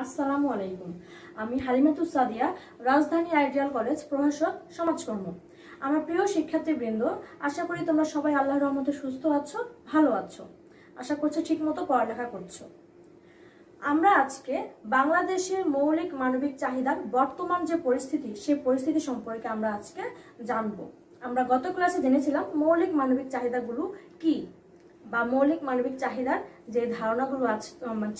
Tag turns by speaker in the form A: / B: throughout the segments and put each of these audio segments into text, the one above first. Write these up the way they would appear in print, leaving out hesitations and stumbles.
A: আসসালামু আলাইকুম। আমি হালিমাতুস সাদিয়া, রাজধানী আইডিয়াল কলেজ, প্রভাষক সমাজকর্ম। আমার প্রিয় শিক্ষার্থীবৃন্দ, আশা করি তোমরা সবাই আল্লাহর রহমতে সুস্থ আছো, ভালো আছো। আশা করছি ঠিকমতো পড়ালেখা করছো। আমরা আজকে বাংলাদেশের মৌলিক মানবিক চাহিদার বর্তমান যে পরিস্থিতি, সেই পরিস্থিতি সম্পর্কে আমরা আজকে জানবো। আমরা গত ক্লাসে জেনেছিলাম মৌলিক মানবিক চাহিদাগুলো কি, বা মৌলিক মানবিক চাহিদার যে ধারণাগুলো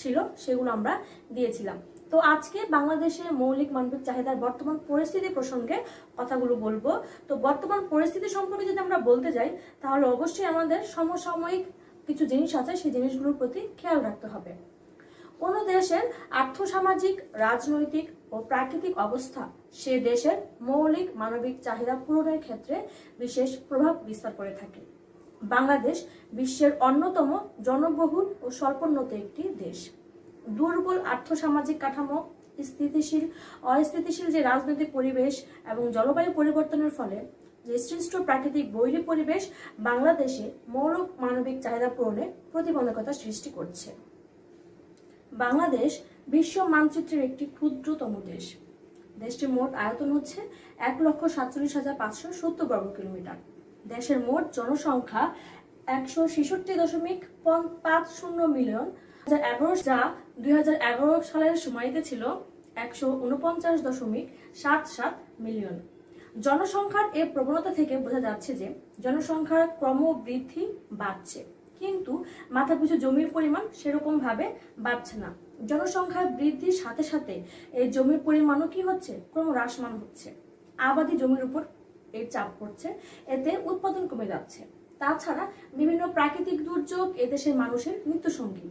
A: ছিল সেগুলো আমরা দিয়েছিলাম। তো আজকে বাংলাদেশের মৌলিক মানবিক চাহিদার বর্তমান পরিস্থিতি প্রসঙ্গে কথাগুলো বলবো। তো বর্তমান পরিস্থিতি সম্পর্কে যদি আমরা বলতে যাই, তাহলে অবশ্যই আমাদের সমসাময়িক কিছু জিনিস আছে, সেই জিনিসগুলোর প্রতি খেয়াল রাখতে হবে। কোনো দেশের আর্থসামাজিক, রাজনৈতিক ও প্রাকৃতিক অবস্থা সে দেশের মৌলিক মানবিক চাহিদা পূরণের ক্ষেত্রে বিশেষ প্রভাব বিস্তার করে থাকে। বাংলাদেশ বিশ্বের অন্যতম জনবহুল ও স্বল্পোন্নত একটি দেশ। দুর্বল আর্থসামাজিক কাঠামো, অস্থিতিশীল যে রাজনৈতিক পরিবেশ এবং জলবায়ু পরিবর্তনের ফলে যে সৃষ্ট প্রাকৃতিক বৈরী পরিবেশ বাংলাদেশে মৌলিক মানবিক চাহিদা পূরণে প্রতিবন্ধকতা সৃষ্টি করছে। বাংলাদেশ বিশ্ব মানচিত্রের একটি ক্ষুদ্রতম দেশ। দেশটির মোট আয়তন হচ্ছে ১,৪৭,৫৭০ বর্গ কিলোমিটার। দেশের মোট জনসংখ্যা ১৬৬.৫০ মিলিয়ন, যা ২০১১ সালের সময়তে ছিল ১৪৯.৭৭ মিলিয়ন। জনসংখ্যার এই প্রবণতা থেকে বোঝা যাচ্ছে যে জনসংখ্যার ক্রমবৃদ্ধি বাড়ছে, কিন্তু মাথাপিছু জমির পরিমাণ সেরকম ভাবে বাড়ছে না। জনসংখ্যার বৃদ্ধির সাথে সাথে এই জমির পরিমাণও কি হচ্ছে, ক্রমহ্রাসমান হচ্ছে। আবাদি জমির উপর এর চাপ পড়ছে, এতে উৎপাদন কমে যাচ্ছে। তাছাড়া বিভিন্ন প্রাকৃতিক দুর্যোগ এদেশের মানুষের নিত্যসঙ্গী।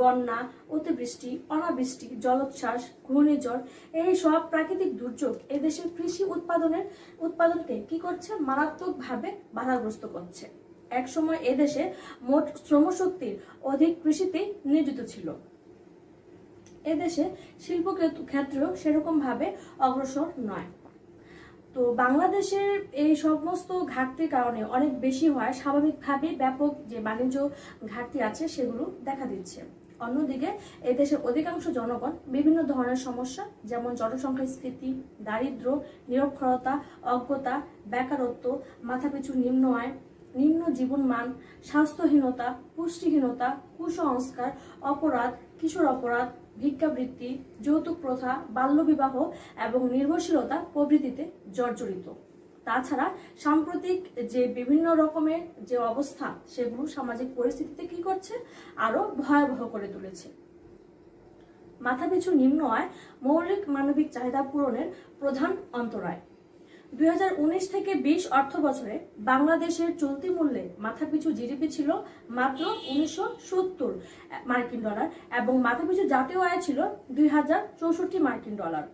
A: বন্যা, অতিবৃষ্টি, অনাবৃষ্টি, জলোচ্ছ্বাস, ঘূর্ণিঝড়, এই সব প্রাকৃতিক দুর্যোগ এদেশের কৃষি উৎপাদনকে কি করছে, মারাত্মকভাবে বাধাগ্রস্ত করছে। একসময় এদেশে মোট শ্রমশক্তির অধিক কৃষিতেই নিয়োজিত ছিল। এদেশে শিল্প ক্ষেত্রেও সেরকম ভাবে অগ্রসর নয়। তো বাংলাদেশের এই সমস্ত ঘাটতির কারণে অনেক বেশি হয়, স্বাভাবিকভাবে ব্যাপক যে বাণিজ্য ঘাটতি আছে সেগুলো দেখা দিচ্ছে। অন্যদিকে এদেশের অধিকাংশ জনগণ বিভিন্ন ধরনের সমস্যা, যেমন জনসংখ্যাস্ফীতি, দারিদ্র, নিরক্ষরতা, অজ্ঞতা, বেকারত্ব, মাথাপিছু নিম্ন আয়, নিম্ন জীবনমান, স্বাস্থ্যহীনতা, পুষ্টিহীনতা, কুসংস্কার, অপরাধ, কিশোর অপরাধ, ভিক্ষাবৃত্তি, যৌতুক প্রথা, বাল্যবিবাহ এবং নির্ভরশীলতা প্রভৃতিতে জর্জরিত। তাছাড়া সাম্প্রতিক যে বিভিন্ন রকমের যে অবস্থা, সেগুলো সামাজিক পরিস্থিতিতে কি করছে, আরো ভয়াবহ করে তুলেছে। মাথাপিছু নিম্ন আয় মৌলিক মানবিক চাহিদা পূরণের প্রধান অন্তরায়। ২০১৯ থেকে ২০ অর্থ বছরে বাংলাদেশের চলতি মূল্যে মাথাপিছু জিডিপি ছিল মাত্র ১৯৭০ মার্কিন ডলার এবং মাথাপিছু জাতীয় আয় ছিল ২,০৬৪ মার্কিন ডলার।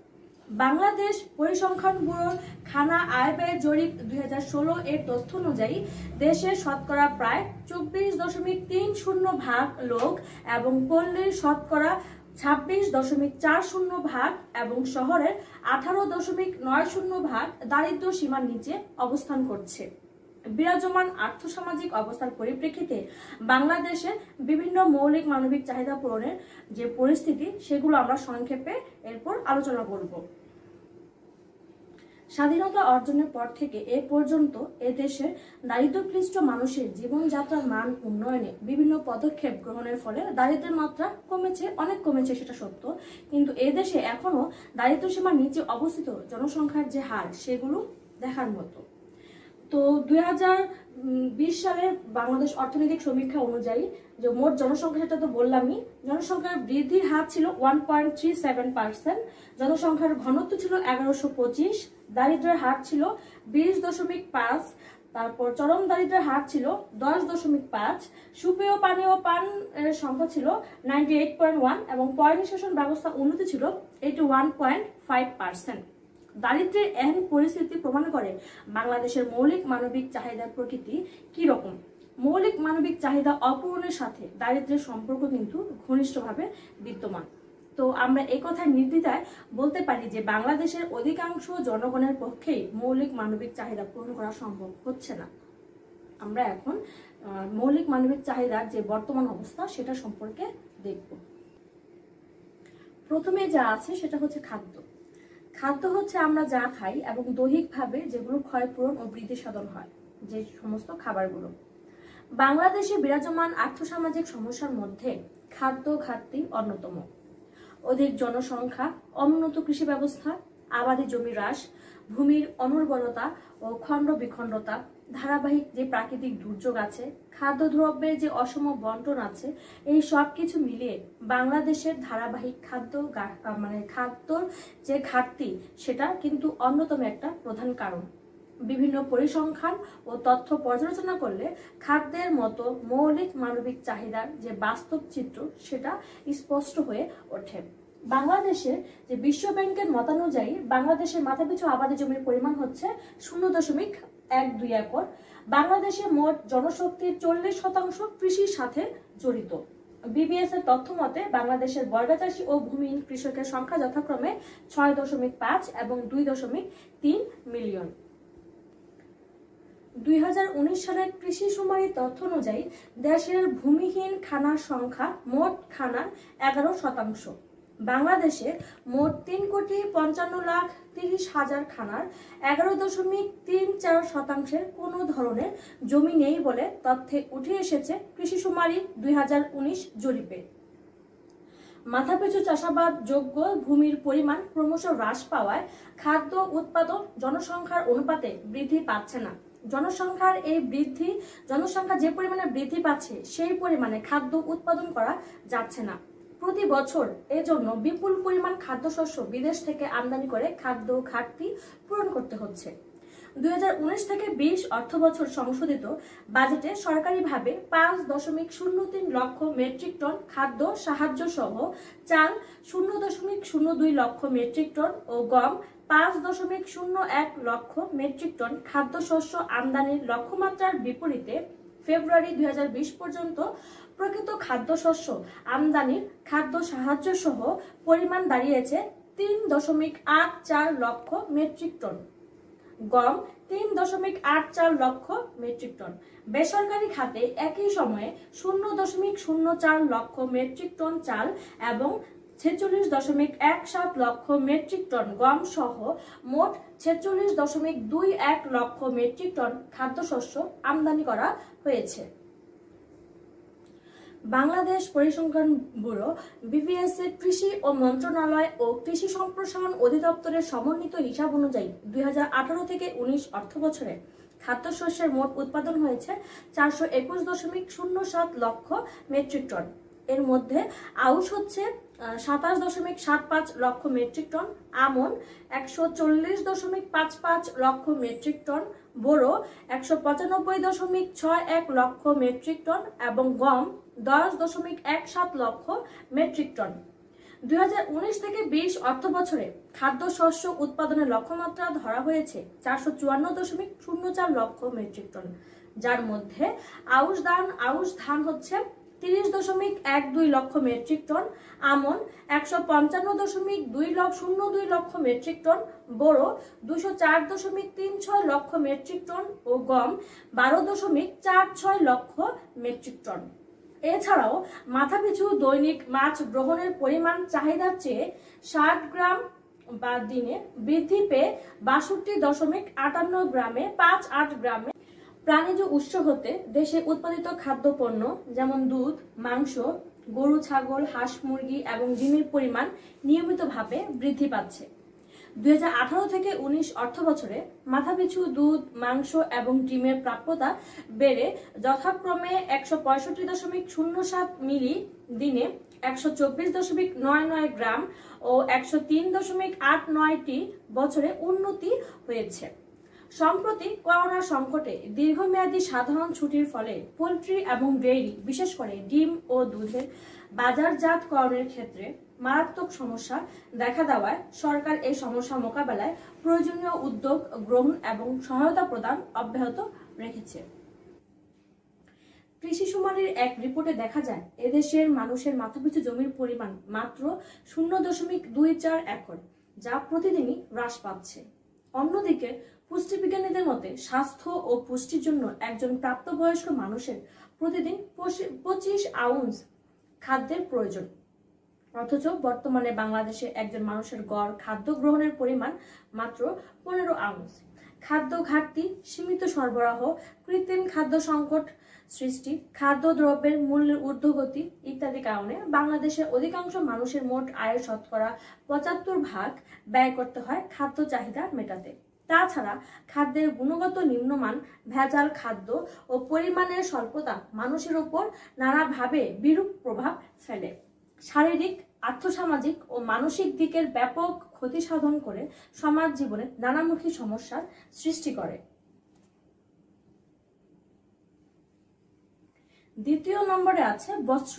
A: বাংলাদেশ পরিসংখ্যান ব্যুরোর খানা আয় ব্যয় জরিপ ২০১৬ এর তথ্য অনুযায়ী দেশের শতকরা প্রায় ২৪.৩০% লোক এবং পল্লীর শতকরা ২৬.৪০% এবং শহরের ১৮.৯০% দারিদ্র্য সীমার নিচে অবস্থান করছে। বিরাজমান আর্থসামাজিক অবস্থার পরিপ্রেক্ষিতে বাংলাদেশে বিভিন্ন মৌলিক মানবিক চাহিদা পূরণের যে পরিস্থিতি, সেগুলো আমরা সংক্ষেপে এরপর আলোচনা করব। স্বাধীনতা অর্জনের পর থেকে এ পর্যন্ত এদেশের দারিদ্র্যক্লিষ্ট মানুষের জীবনযাত্রার মান উন্নয়নে বিভিন্ন পদক্ষেপ গ্রহণের ফলে দারিদ্র্যের মাত্রা কমেছে, অনেক কমেছে, সেটা সত্য। কিন্তু এদেশে এখনো দারিদ্র্য সীমার নিচে অবস্থিত জনসংখ্যার যে হার, সেগুলো দেখার মতো। তো ২০২০ সালের বাংলাদেশ অর্থনৈতিক সমীক্ষা অনুযায়ী যে মোট জনসংখ্যা, সেটা তো বললামই, জনসংখ্যার বৃদ্ধির হার ছিল 1.37%, জনসংখ্যার ঘনত্ব ছিল ১১২৫, দারিদ্র্যের হার ছিল ২০.৫, তারপর চরম দারিদ্র্যের হার ছিল ১০.৫, সুপেয় পানীয় পান এর সংখ্যা ছিল 98.1 এবং পয় নিষ্কাশন ব্যবস্থা উন্নতি ছিল 81.5%। দারিদ্র্যের এহেন পরিস্থিতি প্রমাণ করে বাংলাদেশের মৌলিক মানবিক চাহিদার প্রকৃতি কি রকম। মৌলিক মানবিক চাহিদা অপূরণের সাথে দারিদ্র্যের সম্পর্ক কিন্তু ঘনিষ্ঠভাবে বিদ্যমান। তো আমরা এই কথার নির্দ্বিধায় বলতে পারি যে বাংলাদেশের অধিকাংশ জনগণের পক্ষেই মৌলিক মানবিক চাহিদা পূরণ করা সম্ভব হচ্ছে না। আমরা এখন মৌলিক মানবিক চাহিদার যে বর্তমান অবস্থা, সেটা সম্পর্কে দেখব। প্রথমে যা আছে সেটা হচ্ছে খাদ্য। খাদ্য হচ্ছে আমরা যা খাই এবং দৈহিকভাবে যেগুলো ক্ষয়পূরণ ও বৃদ্ধি সাধন হয়, যে সমস্ত খাবারগুলো। বাংলাদেশে বিরাজমান আর্থসামাজিক সমস্যার মধ্যে খাদ্য ঘাটতি অন্যতম। অধিক জনসংখ্যা, অনুন্নত কৃষি ব্যবস্থা, আবাদি জমি হ্রাস, ভূমির অনুর্বরতা ও খণ্ড বিখণ্ডতা, ধারাবাহিক যে প্রাকৃতিক দুর্যোগ আছে, খাদ্যদ্রব্যের যে অসম বন্টন আছে, এই সব কিছু মিলিয়ে বাংলাদেশের ধারাবাহিক খাদ্যর যে ঘাটতি সেটা কিন্তু অন্যতম একটা প্রধান কারণ। বিভিন্ন পরিসংখ্যান ও তথ্য পর্যালোচনা করলে খাদ্যের মতো মৌলিক মানবিক চাহিদার যে বাস্তব চিত্র সেটা স্পষ্ট হয়ে ওঠে। বাংলাদেশের যে বিশ্ব ব্যাংকের মতানুযায়ী বাংলাদেশের মাথাপিছু আবাদি জমির পরিমাণ হচ্ছে 0.12 একর। বাংলাদেশে মোট জনশক্তির 40% কৃষির সাথে জড়িত। বিবিএস এর তথ্য মতে বাংলাদেশের বর্গা চাষী ও ভূমিহীন কৃষকের সংখ্যা যথাক্রমে 6.5 এবং 2.3 মিলিয়ন। 2019 সালের কৃষি শুমারির তথ্য অনুযায়ী দেশের ভূমিহীন খানার সংখ্যা মোট খানার 11%। বাংলাদেশে মোট 3,55,30,000 খানার 11.34% কোনো ধরনের জমি নেই বলে তথ্যে উঠে এসেছে কৃষি শুমারি 2019 জরিপে। মাথাপিছু চাষাবাদ যোগ্য ভূমির পরিমাণ ক্রমশ হ্রাস পাওয়ায় খাদ্য উৎপাদন জনসংখ্যার অনুপাতে বৃদ্ধি পাচ্ছে না। জনসংখ্যা যে পরিমাণে বৃদ্ধি পাচ্ছে সেই পরিমাণে খাদ্য উৎপাদন করা যাচ্ছে না। প্রতি বছর এজন্য বিপুল পরিমাণ খাদ্যশস্য বিদেশ থেকে আমদানি করে খাদ্য ঘাটতি পূরণ করতে হচ্ছে। 2019 থেকে 20 অর্থবছর সংশোধিত বাজেটে সরকারিভাবে 5.03 লক্ষ মেট্রিক টন খাদ্য সাহায্য সহ চাল 0.02 লক্ষ মেট্রিক টন ও গম 5.01 লক্ষ মেট্রিক টন খাদ্যশস্য আমদানির লক্ষ্যমাত্রার বিপরীতে ফেব্রুয়ারি 2020 পর্যন্ত প্রকৃত খাদ্যশস্য আমদানির খাদ্য সাহায্য সহ পরিমাণ দাঁড়িয়েছে 3.84 লক্ষ মেট্রিক টন, গম 3.84 লক্ষ মেট্রিক টন। বেসরকারি খাতে একই সময়ে 0.04 লক্ষ মেট্রিক টন চাল এবং 46.17 লক্ষ মেট্রিক টন গম সহ মোট 46.21 লক্ষ মেট্রিক টন খাদ্যশস্য আমদানি করা হয়েছে। বাংলাদেশ পরিসংখ্যান ব্যুরো বিবিএস এর কৃষি ও মন্ত্রণালয় ও কৃষি সম্প্রসারণ অধিদপ্তরের সমন্বিত হিসাব অনুযায়ী 2018 থেকে 19 অর্থবছরে খাদ্যশস্যের মোট উৎপাদন হয়েছে 421.07 লক্ষ মেট্রিক টন। এর মধ্যে আউশ হচ্ছে 27.75 লক্ষ মেট্রিক টন, আমন 140.55 লক্ষ মেট্রিক টন, বোরো 195.61 লক্ষ মেট্রিক টন এবং গম 10.17 লক্ষ মেট্রিক টন। 2019 থেকে 20 অর্থবছরে খাদ্যশস্য উৎপাদনের লক্ষ্যমাত্রা ধরা হয়েছে 454.04 লক্ষ মেট্রিক টন, যার মধ্যে আউশ ধান হচ্ছে 30.12 লক্ষ মেট্রিক টন, আমন 155.02 লক্ষ মেট্রিক টন, বোরো 204.36 লক্ষ মেট্রিক টন ও গম 12.46 লক্ষ মেট্রিক টন। এছাড়াও মাথাপিছু দৈনিক মাছ গ্রহণের পরিমাণ চাহিদার চেয়ে 60 গ্রাম বা দিনে বৃদ্ধি পেয়ে 62.58 গ্রামে 58 গ্রামে প্রাণীজ উৎস হতে দেশে উৎপাদিত খাদ্যপণ্য যেমন দুধ, মাংস, গরু, ছাগল, হাঁস, মুরগি এবং ডিমের পরিমাণ নিয়মিতভাবে বৃদ্ধি পাচ্ছে। 2018 থেকে 19 অর্থবছরে মাথাপিছু দুধ, মাংস এবং ডিমের প্রাপ্যতা বেড়ে যথাক্রমে 165.07 মিলি দিনে 124.99 গ্রাম ও 103.89টি বছরে উন্নতি হয়েছে। সম্প্রতি করোনা সংকটে দীর্ঘমেয়াদী সাধারণ ছুটির ফলে পোল্ট্রি এবং ডেইরি, বিশেষ করে ডিম ও দুধের বাজারজাতকরণের ক্ষেত্রে মারাত্মক সমস্যা দেখা দেওয়ায় সরকার এই সমস্যা মোকাবেলায় প্রয়োজনীয় উদ্যোগ গ্রহণ এবং সহায়তা প্রদান অব্যাহত রেখেছে। কৃষি শুমারির এক রিপোর্টে দেখা যায় এদেশের মানুষের মাথাপিছু জমির পরিমাণ মাত্র 0.24 একর, যা প্রতিদিনই হ্রাস পাচ্ছে। অন্যদিকে পুষ্টিবিজ্ঞানীদের মতে স্বাস্থ্য ও পুষ্টির জন্য একজন প্রাপ্তবয়স্ক মানুষের প্রতিদিন 25 আউন্স খাদ্যের প্রয়োজন। অথচ বর্তমানে বাংলাদেশে একজন মানুষের গড় খাদ্য গ্রহণের পরিমাণ মাত্র 15 আউন্স। খাদ্য ঘাটতি, সীমিত সরবরাহ, কৃত্রিম খাদ্য সংকট সৃষ্টি, খাদ্যদ্রব্যের মূল্যের ঊর্ধ্বগতি ইত্যাদি কারণে বাংলাদেশের অধিকাংশ মানুষের মোট আয়ের শতকরা 75% ব্যয় করতে হয় খাদ্য চাহিদা মেটাতে। তাছাড়া খাদ্যের গুণগত নিম্নমান, ভেজাল খাদ্য ও পরিমাণের স্বল্পতা মানুষের উপর নানাভাবে বিরূপ প্রভাব ফেলে। শারীরিক, আর্থসামাজিক ও মানসিক দিকের ব্যাপক ক্ষতি সাধন করে সমাজ জীবনে নানামুখী সমস্যার সৃষ্টি করে। দ্বিতীয় নম্বরে আছে বস্ত্র।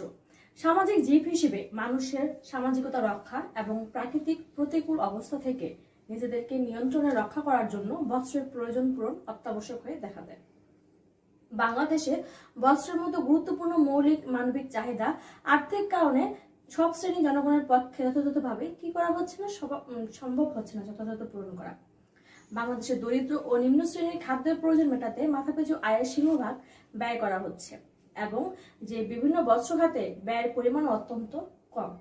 A: সামাজিক জীব হিসেবে মানুষের সামাজিকতা রক্ষা এবং প্রাকৃতিক প্রতিকূল অবস্থা থেকে নিজেদেরকে নিয়ন্ত্রণে রক্ষা করার জন্য বস্ত্রের প্রয়োজন পূরণ অত্যাবশ্যক হয়ে দেখা দেয়। বাংলাদেশে বস্ত্রের মতো গুরুত্বপূর্ণ মৌলিক মানবিক চাহিদা আর্থিক কারণে সব শ্রেণী জনগণের পক্ষে যথাযথভাবে কি করা হচ্ছে না, সম্ভব হচ্ছে না যথাযথ পূরণ করা। বাংলাদেশের দরিদ্র ও নিম্ন শ্রেণীর খাদ্যের প্রয়োজন মেটাতে মাথাপিছু আয়ের সিংহভাগ ব্যয় করা হচ্ছে এবং যে বিভিন্ন বস্ত্র খাতে ব্যয়ের পরিমাণ অত্যন্ত কম।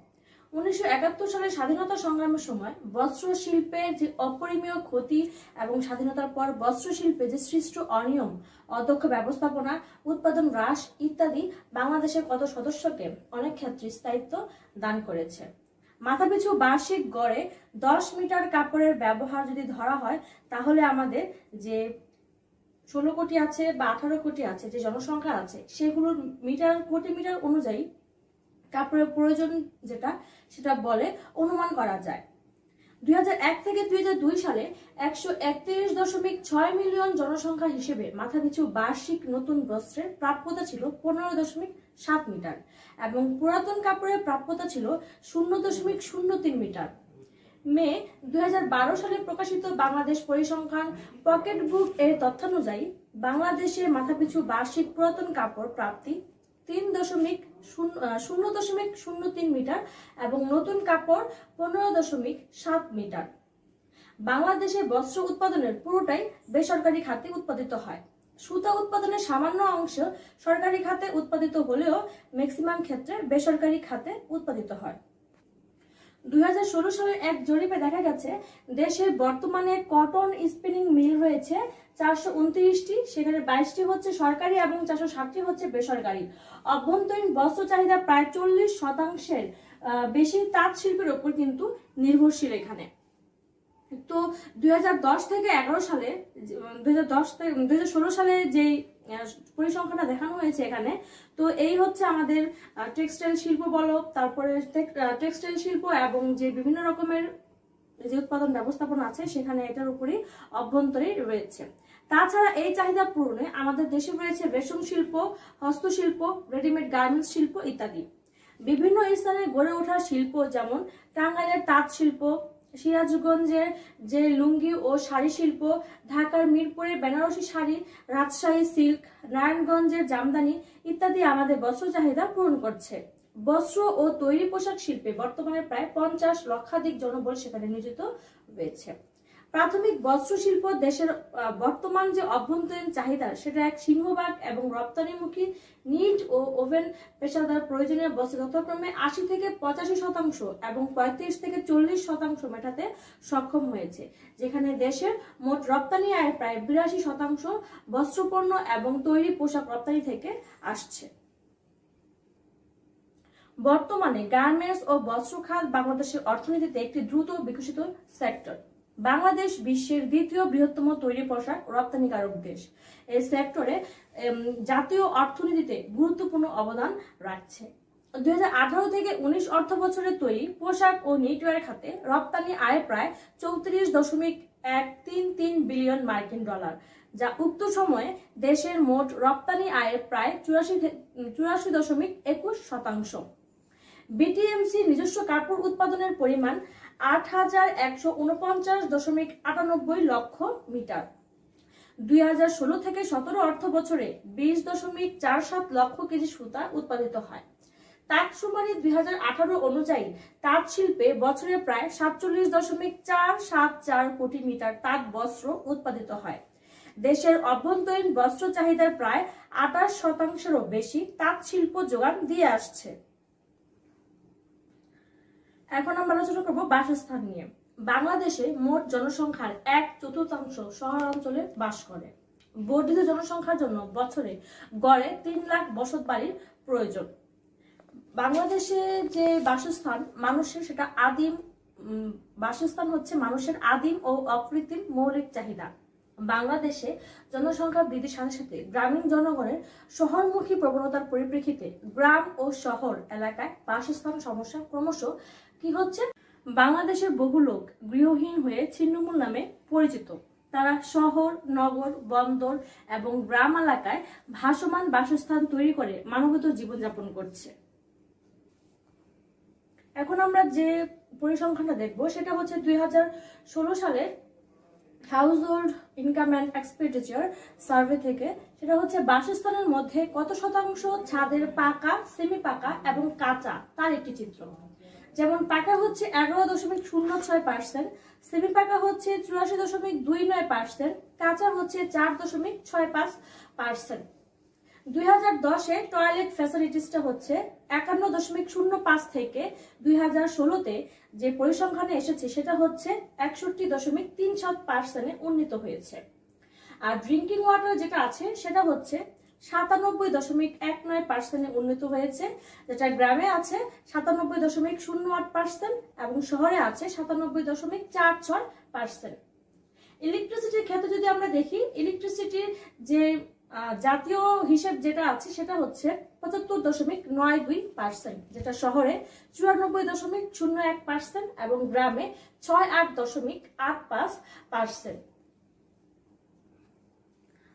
A: 1971 সালে স্বাধীনতা সংগ্রামের সময় বস্ত্র শিল্পের যে অপরিমেয় ক্ষতি এবং স্বাধীনতার পর বস্ত্র শিল্পে যে সৃষ্ট অনিয়ম, অদক্ষ ব্যবস্থাপনা, উৎপাদন হ্রাস ইত্যাদি বাংলাদেশের কত সদস্যকে অনেক ক্ষেত্রে স্থায়িত্ব দান করেছে। মাথাপিছু বার্ষিক গড়ে 10 মিটার কাপড়ের ব্যবহার যদি ধরা হয়, তাহলে আমাদের যে 16 কোটি আছে বা 18 কোটি আছে যে জনসংখ্যা আছে, সেগুলোর কোটি মিটার অনুযায়ী কাপড়ের প্রয়োজন সেটা বলে অনুমান করা যায়। 2001 থেকে 2002 সালে 131.6 মিলিয়ন জনসংখ্যা হিসেবে মাথাপিছু বার্ষিক নতুন বস্ত্রের প্রাপ্যতা ছিল 15.7 মিটার এবং পুরাতন কাপড়ের প্রাপ্যতা ছিল 0.03 মিটার। মে 2012 সালে প্রকাশিত বাংলাদেশ পরিসংখ্যান পকেট বুক এর তথ্যানুযায়ী বাংলাদেশের মাথাপিছু বার্ষিক পুরাতন কাপড় প্রাপ্তি 0.03 মিটার এবং নতুন কাপড় 15.7 মিটার। বাংলাদেশে বস্ত্র উৎপাদনের পুরোটাই বেসরকারি খাতে উৎপাদিত হয়। সুতা উৎপাদনের সামান্য অংশ সরকারি খাতে উৎপাদিত হলেও ম্যাক্সিমাম ক্ষেত্রে বেসরকারি খাতে উৎপাদিত হয়। 2016 সালের এক জরিপে দেখা গেছে দেশে বর্তমানে কটন স্পিনিং মিল রয়েছে 429টি, সেখানে 22টি হচ্ছে সরকারি এবং 460টি হচ্ছে বেসরকারি। অভ্যন্তরীণ বস্ত্র চাহিদা প্রায় 40% বেশি তাঁত শিল্পের উপর কিন্তু নির্ভরশীল এখানে। তো 2010 থেকে 11 সালে 2016 সালে যে পরিসংখ্যানটা দেখানো হয়েছে এখানে, তো এই হচ্ছে আমাদের টেক্সটাইল শিল্প বলো, তারপরে টেক্সটাইল শিল্প এবং যে বিভিন্ন রকমের যে উৎপাদন ব্যবস্থাপনা আছে সেখানে এটার উপরই অভ্যন্তরে রয়েছে। তাছাড়া এই চাহিদা পূরণে আমাদের দেশে রয়েছে রেশম শিল্প, হস্তশিল্প, রেডিমেড গার্মেন্টস শিল্প ইত্যাদি। বিভিন্ন স্থানে গড়ে ওঠা শিল্প যেমন টাঙ্গাইলের তাঁত শিল্প, সিরাজগঞ্জের যে লুঙ্গি ও শাড়ি শিল্প, ঢাকার মিরপুরের বেনারসি শাড়ি, রাজশাহী সিল্ক, নারায়ণগঞ্জের জামদানি ইত্যাদি আমাদের বস্ত্র চাহিদা পূরণ করছে। বস্ত্র ও তৈরি পোশাক শিল্পে বর্তমানে প্রায় 50 লক্ষাধিক জনবল সেখানে নিয়োজিত রয়েছে। প্রাথমিক বস্ত্র শিল্প দেশের বর্তমান যে অভ্যন্তরীণ চাহিদা সেটা এক সিংহভাগ এবং রপ্তানিমুখী নিট ও ওভেন পেশাদার প্রয়োজনীয় বস্ত্র যথাক্রমে 80 থেকে 85% এবং 35 থেকে 40% মেটাতে সক্ষম হয়েছে, যেখানে দেশের মোট রপ্তানি আয়ের প্রায় 82% বস্ত্রপণ্য এবং তৈরি পোশাক রপ্তানি থেকে আসছে। বর্তমানে গার্মেন্টস ও বস্ত্র খাত বাংলাদেশের অর্থনীতিতে একটি দ্রুত বিকশিত সেক্টর। বাংলাদেশ বিশ্বের দ্বিতীয় বৃহত্তম তৈরি পোশাক রপ্তানিকারক দেশ। এই সেক্টরে জাতীয় অর্থনীতিতে গুরুত্বপূর্ণ অবদান রাখছে। 2018 থেকে 19 অর্থ বছরে তৈরি পোশাক ও নিটওয়্যার খাতে রপ্তানি আয় প্রায় 34.133 বিলিয়ন মার্কিন ডলার, যা উক্ত সময়ে দেশের মোট রপ্তানি আয়ের প্রায় 84.21%। বিটিএমসি নিজস্ব কাপড় উৎপাদনের পরিমাণ 8149.98 লক্ষ মিটার। 2016 থেকে 17 অর্থ বছরে 20.47 লক্ষ কেজি সুতা উৎপাদিত হয়। তাঁত শুমারি 2018 অনুযায়ী তাঁত শিল্পে বছরে প্রায় 47.474 কোটি মিটার তাঁত বস্ত্র উৎপাদিত হয়। দেশের অভ্যন্তরীণ বস্ত্র চাহিদার প্রায় 28%-এরও বেশি তাঁত শিল্প যোগান দিয়ে আসছে। এখন আমরা আলোচনা করব বাসস্থান নিয়ে। বাংলাদেশে মোট জনসংখ্যার 1/4 শহরাঞ্চলে বাস করে। বর্ধিত জনসংখ্যার জন্য বছরে গড়ে 3 লাখ বসত বাড়ির প্রয়োজন। বাংলাদেশে যে বাসস্থান মানুষের, সেটা আদিম বাসস্থান হচ্ছে মানুষের আদিম ও অকৃত্রিম মৌলিক চাহিদা। বাংলাদেশে জনসংখ্যা বৃদ্ধির সাথে সাথে গ্রামীণ জনগণের শহরমুখী প্রবণতার পরিপ্রেক্ষিতে গ্রাম ও শহর এলাকায় বাসস্থান সমস্যা ক্রমশ কি হচ্ছে, বাংলাদেশের বহু লোক গৃহহীন হয়ে ছিন্নমূল নামে পরিচিত। তারা শহর, নগর, বন্দর এবং গ্রাম এলাকায় ভাসমান বাসস্থান তৈরি করে মানবত জীবনযাপন করছে। এখন আমরা যে পরিসংখ্যানটা দেখব সেটা হচ্ছে 2016 সালের house hold income and expenditure survey থেকে। সেটা হচ্ছে বাসস্থানের মধ্যে কত শতাংশ ছাদের পাকা, সেমি পাকা এবং কাঁচা তার একটি চিত্র। যেমন পাকা হচ্ছে 11.06%, সেমি পাকা হচ্ছে 84.29%, কাঁচা হচ্ছে 4.65%। 2010-এ টয়লেট ফ্যাসিলিটিসটা হচ্ছে 51.05 থেকে 2016-তে যে পরিসংখ্যানে এসেছে সেটা হচ্ছে 61.37%-এ উন্নীত হয়েছে। আর ড্রিঙ্কিং ওয়াটার যেটা আছে সেটা হচ্ছে 97.19%-এ উন্নীত হয়েছে, যেটা গ্রামে আছে 97.08% এবং শহরে আছে 97.46%। ইলেকট্রিসিটির ক্ষেত্রে যদি আমরা দেখি, ইলেকট্রিসিটির যে জাতীয় হিসেব যেটা আছে সেটা হচ্ছে 75.92%, যেটা শহরে 94.01% এবং গ্রামে 68.85%।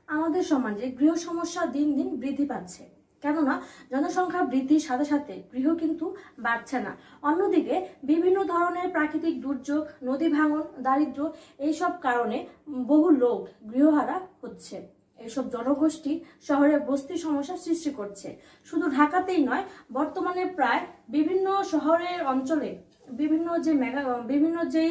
A: আমাদের সমাজে গৃহ সমস্যা দিন দিন বৃদ্ধি পাচ্ছে, কেননা জনসংখ্যা বৃদ্ধির সাথে সাথে গৃহ কিন্তু বাড়ছে না। অন্যদিকে বিভিন্ন ধরনের প্রাকৃতিক দুর্যোগ, নদী ভাঙন, দারিদ্র্য এইসব কারণে বহু লোক গৃহহারা হচ্ছে। এইসব জনগোষ্ঠী শহরে বস্তি সমস্যা সৃষ্টি করছে। শুধু ঢাকাতেই নয়, বর্তমানে প্রায় বিভিন্ন শহরের অঞ্চলে বিভিন্ন যে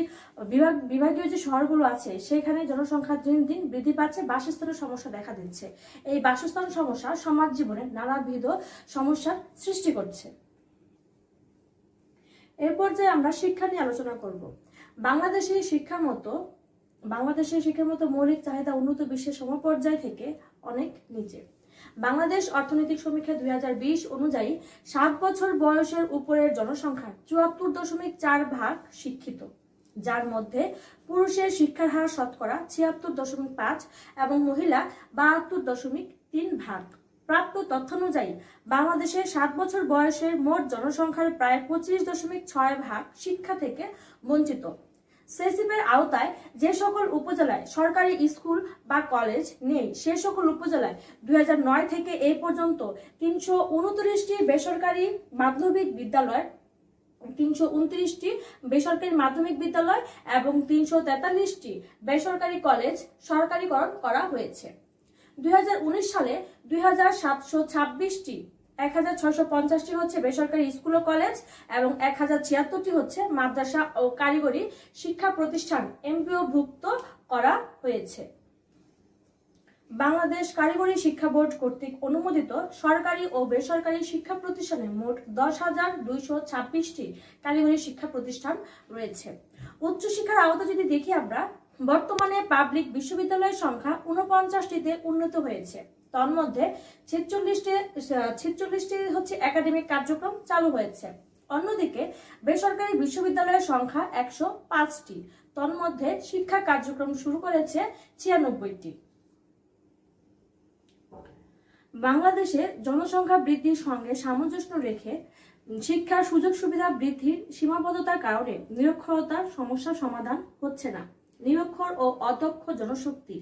A: বিভাগীয় যে শহরগুলো আছে সেখানে জনসংখ্যা দিন দিন বৃদ্ধি পাচ্ছে, বাসস্থানের সমস্যা দেখা দিচ্ছে। এই বাসস্থান সমস্যা সমাজ জীবনে নানাবিধ সমস্যার সৃষ্টি করছে। এরপর যে আমরা শিক্ষা নিয়ে আলোচনা করব। বাংলাদেশের শিক্ষার মতো মৌলিক চাহিদা উন্নত বিশ্বের সমপর্যায় থেকে অনেক নিচে। বাংলাদেশ অর্থনৈতিক সমীক্ষা 2020 অনুযায়ী 7 বছর বয়সের উপরের জনসংখ্যার 74.4% শিক্ষিত, যার মধ্যে পুরুষের শিক্ষার হার শতকরা 76.5 এবং মহিলা 72.3%। প্রাপ্ত তথ্যানুযায়ী বাংলাদেশের 7 বছর বয়সের মোট জনসংখ্যার প্রায় 25.6% শিক্ষা থেকে বঞ্চিত। সেসিপের আওতায় যে সকল উপজেলায় সরকারি স্কুল বা কলেজ নেই সে সকল উপজেলায় 2009 থেকে এই পর্যন্ত 329টি বেসরকারি মাধ্যমিক বিদ্যালয়, 329টি বেসরকারি মাধ্যমিক বিদ্যালয় এবং 343টি বেসরকারি কলেজ সরকারিকরণ করা হয়েছে। 2019 সালে 1650টি হচ্ছে বেসরকারি স্কুল ও কলেজ এবং 1076টি হচ্ছে মাদ্রাসা ও কারিগরি শিক্ষা প্রতিষ্ঠান এমপিওভুক্ত করা হয়েছে। বাংলাদেশ কারিগরি শিক্ষা বোর্ড কর্তৃক অনুমোদিত সরকারি ও বেসরকারি শিক্ষা প্রতিষ্ঠানে মোট 10,226টি কারিগরি শিক্ষা প্রতিষ্ঠান রয়েছে। উচ্চশিক্ষার আওতা যদি দেখি আমরা, বর্তমানে পাবলিক বিশ্ববিদ্যালয়ের সংখ্যা 49টিতে উন্নীত হয়েছে। তন্মধ্যে 46টি হচ্ছে একাডেমিক কার্যক্রম চালু হয়েছে। অন্যদিকে বেসরকারি বিশ্ববিদ্যালয়ের সংখ্যা 105টি, তন্মধ্যে শিক্ষা কার্যক্রম শুরু করেছে 96টি। বাংলাদেশের জনসংখ্যা বৃদ্ধির সঙ্গে সামঞ্জস্য রেখে শিক্ষার সুযোগ সুবিধা বৃদ্ধির সীমাবদ্ধতার কারণে নিরক্ষরতার সমস্যা সমাধান হচ্ছে না। নিরক্ষর ও অদক্ষ জনশক্তি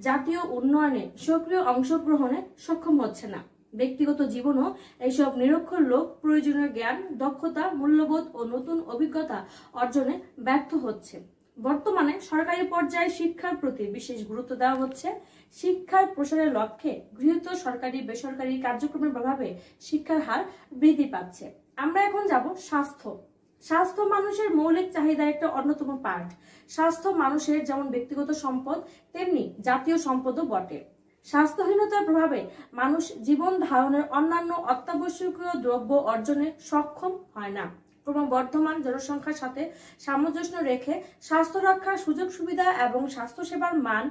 A: জাতীয় উন্নয়নে সক্রিয় অংশগ্রহণে সক্ষম হচ্ছে না। ব্যক্তিগত জীবনও এইসব নিরক্ষর লোক প্রয়োজনীয় জ্ঞান, দক্ষতা, মূল্যবোধ ও নতুন অভিজ্ঞতা অর্জনে ব্যর্থ হচ্ছে। বর্তমানে সরকারি পর্যায়ে শিক্ষার প্রতি বিশেষ গুরুত্ব দেওয়া হচ্ছে। শিক্ষার প্রসারের লক্ষ্যে গৃহীত সরকারি বেসরকারি কার্যক্রমের প্রভাবে শিক্ষার হার বৃদ্ধি পাচ্ছে। আমরা এখন যাব স্বাস্থ্য। স্বাস্থ্য মানুষের মৌলিক চাহিদার একটা অন্যতম পার্ট। স্বাস্থ্য মানুষের যেমন ব্যক্তিগত সম্পদ তেমনি জাতীয় সম্পদও বটে। স্বাস্থ্যহীনতার প্রভাবে মানুষ জীবন ধারণের অন্যান্য অত্যাবশ্যকীয় দ্রব্য অর্জনে সক্ষম হয় না। ক্রমবর্ধমান জনসংখ্যার সাথে সামঞ্জস্য রেখে স্বাস্থ্য রক্ষার সুযোগ সুবিধা এবং স্বাস্থ্যসেবার মান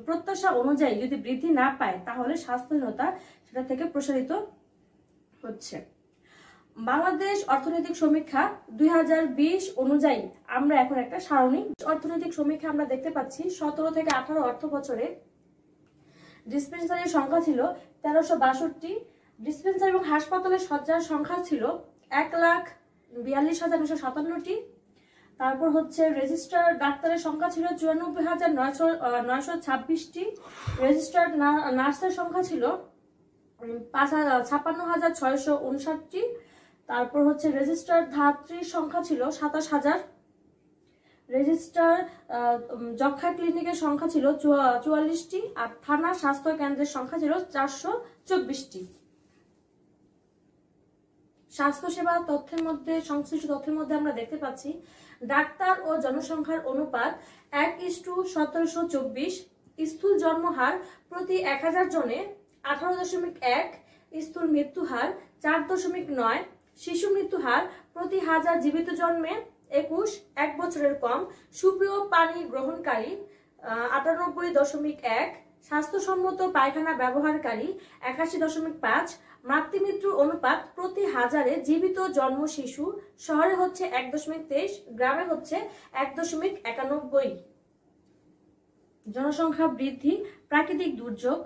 A: প্রত্যাশা অনুযায়ী যদি বৃদ্ধি না পায় তাহলে স্বাস্থ্যহীনতা সেটা থেকে প্রসারিত হচ্ছে। বাংলাদেশ অর্থনৈতিক সমীক্ষা 2020 অনুযায়ী আমরা এখন একটা সারণিক অর্থনৈতিক সমীক্ষা আমরা দেখতে পাচ্ছি। 17 থেকে 18 অর্থ বছরে ডিসপেন্সারির সংখ্যা ছিল 1362, ডিসপেন্সারি এবং হাসপাতালের শয্যার সংখ্যা ছিল 1,42,957টি। তারপর হচ্ছে রেজিস্টার্ড ডাক্তারের সংখ্যা ছিল 94,926টি, রেজিস্টার্ড নার্সের সংখ্যা ছিল 56,659টি। তারপর হচ্ছে রেজিস্টার্ড ধাত্রীর সংখ্যা ছিল 27,000, রেজিস্টার যক্ষ্মা ক্লিনিকের সংখ্যা ছিল 44টি, আর থানা স্বাস্থ্য কেন্দ্রের সংখ্যা ছিল 424টি। স্বাস্থ্যসেবা তথ্যের মধ্যে সংশ্লিষ্ট তথ্যের মধ্যে আমরা দেখতে পাচ্ছি ডাক্তার ও জনসংখ্যার অনুপাত 1:1724, স্থূল জন্মহার প্রতি 1000 জনে 18.1, স্থূল মৃত্যুহার 4.9, শিশু মৃত্যুহার প্রতি 1000 জীবিত জন্মে 21, 1 বছরের কম, সুপেয় পানি গ্রহণকারী 98.1, স্বাস্থ্যসম্মত পায়খানা ব্যবহারকারী 81.5, মাতৃমৃত্যুর অনুপাত প্রতি 1000-এ জীবিত জন্ম শিশু শহরে হচ্ছে 1.23, গ্রামে হচ্ছে 1.91। জনসংখ্যা বৃদ্ধি, প্রাকৃতিক দুর্যোগ,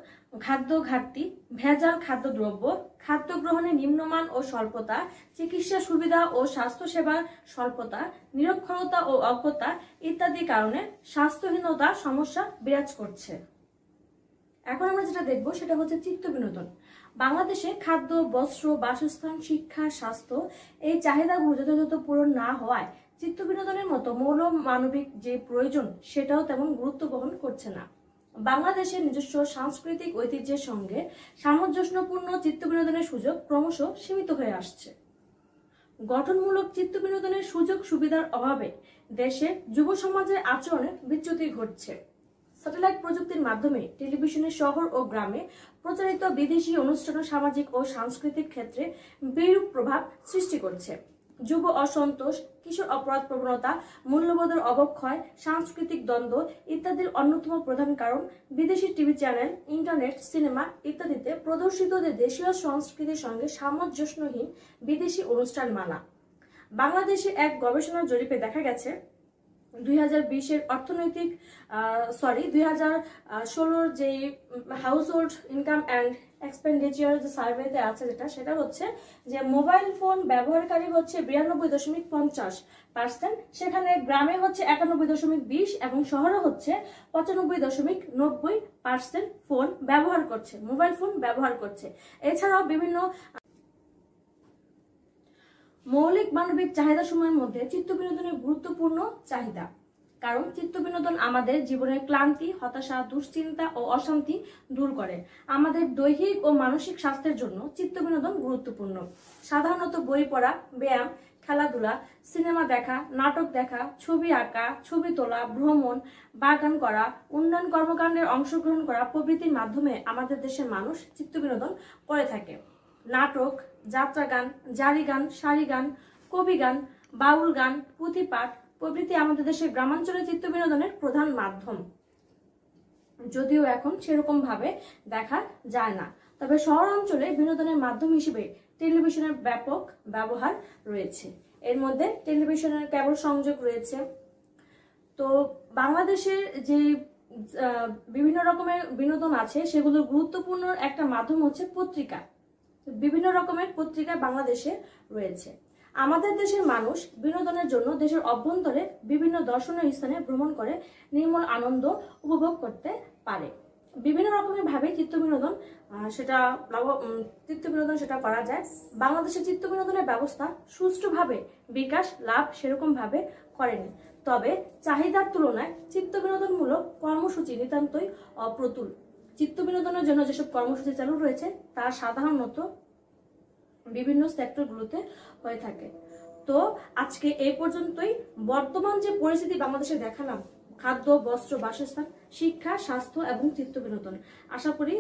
A: খাদ্য ঘাটতি, ভেজাল খাদ্যদ্রব্য, খাদ্য গ্রহণে নিম্নমান ও স্বল্পতা, চিকিৎসা সুবিধা ও স্বাস্থ্যসেবার স্বল্পতা, নিরক্ষরতা ও অজ্ঞতা ইত্যাদি কারণে স্বাস্থ্যহীনতা সমস্যা বিরাজ করছে। এখন আমরা যেটা দেখব সেটা হচ্ছে চিত্ত বিনোদন। বাংলাদেশে খাদ্য, বস্ত্র, বাসস্থান, শিক্ষা, স্বাস্থ্য এই চাহিদাগুলো যথাযথ পূরণ না হওয়ায় চিত্ত বিনোদনের মতো মৌল মানবিক যে প্রয়োজন সেটাও তেমন গুরুত্ব বহন করছে না। বাংলাদেশের নিজস্ব সাংস্কৃতিক ঐতিহ্যের সঙ্গে সামঞ্জস্যপূর্ণ চিত্ত বিনোদনের সুযোগ ক্রমশ সীমিত হয়ে আসছে। গঠনমূলক চিত্ত বিনোদনের সুযোগ সুবিধার অভাবে দেশে যুব সমাজের আচরণে বিচ্যুতি ঘটছে। স্যাটেলাইট প্রযুক্তির মাধ্যমে টেলিভিশনের শহর ও গ্রামে প্রচারিত বিদেশি অনুষ্ঠান সামাজিক ও সাংস্কৃতিক ক্ষেত্রে বিরূপ প্রভাব সৃষ্টি করছে। যুব অসন্তোষ, কিশোর অপরাধ প্রবণতা, মূল্যবোধের অবক্ষয়, সাংস্কৃতিক দ্বন্দ্ব ইত্যাদির অন্যতম প্রধান কারণ বিদেশি টিভি চ্যানেল, ইন্টারনেট, সিনেমা ইত্যাদিতে প্রদর্শিত দেশীয় সংস্কৃতির সঙ্গে সামঞ্জস্যহীন বিদেশি অনুষ্ঠান মানা। বাংলাদেশে এক গবেষণা জরিপে দেখা গেছে 2020-এর 2016 যে house hold income and expenditure যে সার্ভেতে আছে সেটা হচ্ছে যে মোবাইল ফোন ব্যবহারকারী হচ্ছে 92.50%, সেখানে গ্রামে হচ্ছে 91.20 এবং শহরে হচ্ছে 95.90% ফোন ব্যবহার করছে, মোবাইল ফোন ব্যবহার করছে। এছাড়াও বিভিন্ন মৌলিক মানবিক চাহিদা সমূহের মধ্যে চিত্ত বিনোদনের গুরুত্বপূর্ণ চাহিদা, কারণ চিত্ত বিনোদন আমাদের জীবনের ক্লান্তি, হতাশা, দুশ্চিন্তা ও অশান্তি দূর করে। আমাদের দৈহিক ও মানসিক স্বাস্থ্যের জন্য চিত্ত বিনোদন গুরুত্বপূর্ণ। সাধারণত বই পড়া, ব্যায়াম, খেলাধুলা, সিনেমা দেখা, নাটক দেখা, ছবি আঁকা, ছবি তোলা, ভ্রমণ, বাগান করা, উন্নয়ন কর্মকাণ্ডের অংশগ্রহণ করা প্রভৃতির মাধ্যমে আমাদের দেশের মানুষ চিত্ত বিনোদন করে থাকে। নাটক, যাত্রা গান, জারি গান, সারি গান, কবি গান, বাউল গান, পুঁথিপাঠ প্রভৃতি আমাদের দেশের গ্রামাঞ্চলে চিত্ত বিনোদনের প্রধান মাধ্যম, যদিও এখন সেরকম ভাবে দেখা যায় না। তবে শহর অঞ্চলে বিনোদনের মাধ্যম হিসেবে টেলিভিশনের ব্যাপক ব্যবহার রয়েছে। এর মধ্যে টেলিভিশনের কেবল সংযোগ রয়েছে। তো বাংলাদেশের যে বিভিন্ন রকমের বিনোদন আছে সেগুলোর গুরুত্বপূর্ণ একটা মাধ্যম হচ্ছে পত্রিকা। বিভিন্ন রকমের পত্রিকা বাংলাদেশে রয়েছে। আমাদের দেশের মানুষ বিনোদনের জন্য দেশের অভ্যন্তরে বিভিন্ন দর্শনীয় স্থানে ভ্রমণ করে নির্মল আনন্দ উপভোগ করতে পারে। বিভিন্ন রকমের ভাবে চিত্ত বিনোদন সেটা করা যায়। বাংলাদেশের চিত্ত বিনোদনের ব্যবস্থা সুষ্ঠুভাবে বিকাশ লাভ সেরকম ভাবে করেনি। তবে চাহিদার তুলনায় চিত্ত বিনোদনমূলক কর্মসূচি নিতান্তই অপ্রতুল। চিত্ত বিনোদনের জন্য যেসব কর্মসূচি চালু রয়েছে তা সাধারণত বিভিন্ন সেক্টরগুলোতে হয়ে থাকে। তো আজকে এই পর্যন্তই। বর্তমান যে পরিস্থিতি বাংলাদেশে দেখালাম, খাদ্য, বস্ত্র, বাসস্থান, শিক্ষা, স্বাস্থ্য এবং চিত্ত বিনোদন। আশা করি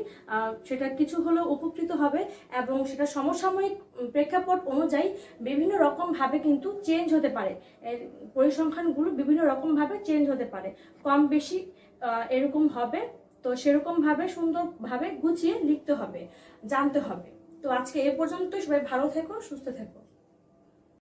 A: সেটা কিছু হলেও উপকৃত হবে এবং সেটা সমসাময়িক প্রেক্ষাপট অনুযায়ী বিভিন্ন রকম ভাবে কিন্তু চেঞ্জ হতে পারে। পরিসংখ্যানগুলো বিভিন্ন রকম ভাবে চেঞ্জ হতে পারে, কম বেশি এরকম হবে। তো সেরকম ভাবে সুন্দরভাবে গুছিয়ে লিখতে হবে, জানতে হবে। তো আজকে এ পর্যন্ত, সবাই ভালো থেকো, সুস্থ থেকো।